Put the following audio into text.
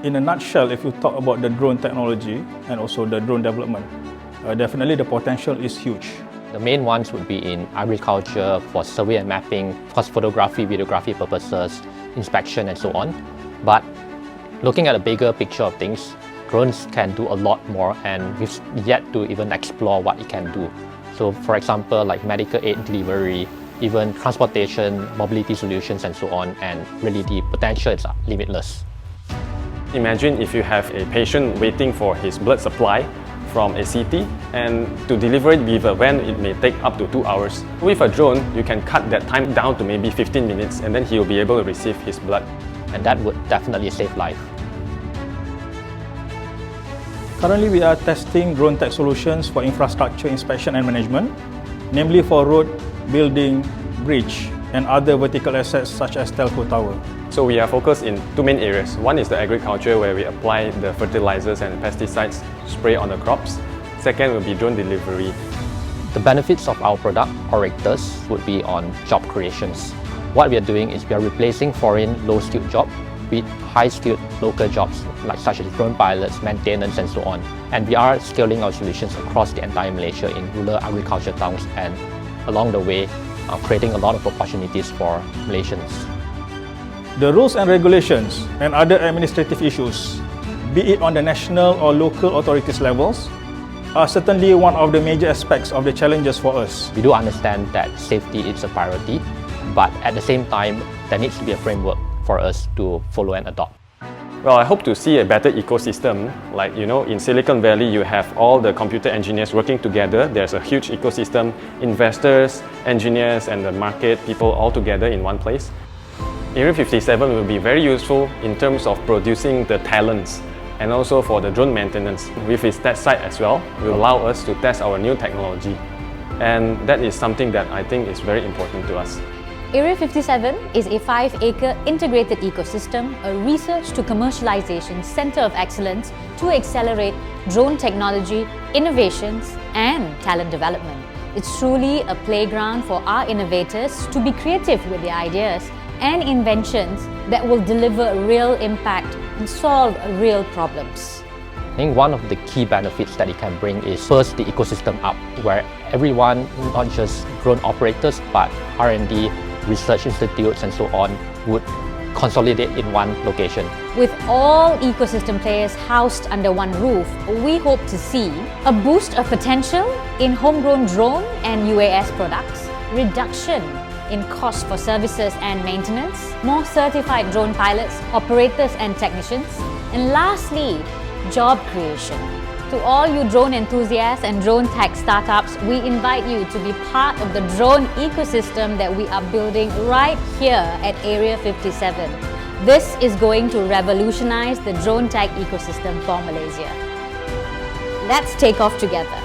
In a nutshell, if you talk about the drone technology and also the drone development, definitely the potential is huge. The main ones would be in agriculture, for survey and mapping, of course photography, videography purposes, inspection and so on. But looking at a bigger picture of things, drones can do a lot more and we've yet to even explore what it can do. So for example, like medical aid delivery, even transportation, mobility solutions and so on, and really the potential is limitless. Imagine if you have a patient waiting for his blood supply from a city, and to deliver it with a van it may take up to 2 hours. With a drone, you can cut that time down to maybe 15 minutes and then he will be able to receive his blood. And that would definitely save life. Currently, we are testing drone tech solutions for infrastructure inspection and management, namely for road, building, bridge, and other vertical assets such as telco tower. So we are focused in two main areas. One is the agriculture, where we apply the fertilizers and pesticides to spray on the crops. Second will be drone delivery. The benefits of our product, Orectus, would be on job creations. What we are doing is we are replacing foreign low-skilled jobs with high-skilled local jobs, like such as drone pilots, maintenance, and so on. And we are scaling our solutions across the entire Malaysia in rural agriculture towns, and along the way, creating a lot of opportunities for Malaysians. The rules and regulations and other administrative issues, be it on the national or local authorities levels, are certainly one of the major aspects of the challenges for us. We do understand that safety is a priority, but at the same time, there needs to be a framework for us to follow and adopt. Well, I hope to see a better ecosystem. Like, in Silicon Valley, you have all the computer engineers working together. There's a huge ecosystem, investors, engineers, and the market, people all together in one place. Area 57 will be very useful in terms of producing the talents and also for the drone maintenance. With its test site as well, will allow us to test our new technology. And that is something that I think is very important to us. Area 57 is a 5-acre integrated ecosystem, a research to commercialization center of excellence to accelerate drone technology, innovations, and talent development. It's truly a playground for our innovators to be creative with their ideas and inventions that will deliver real impact and solve real problems. I think one of the key benefits that it can bring is first the ecosystem up, where everyone, not just drone operators, but R&D, research institutes and so on, would consolidate in one location. With all ecosystem players housed under one roof, we hope to see a boost of potential in homegrown drone and UAS products, reduction in cost for services and maintenance, more certified drone pilots, operators and technicians, and lastly, job creation. To all you drone enthusiasts and drone tech startups, we invite you to be part of the drone ecosystem that we are building right here at Area 57. This is going to revolutionize the drone tech ecosystem for Malaysia. Let's take off together.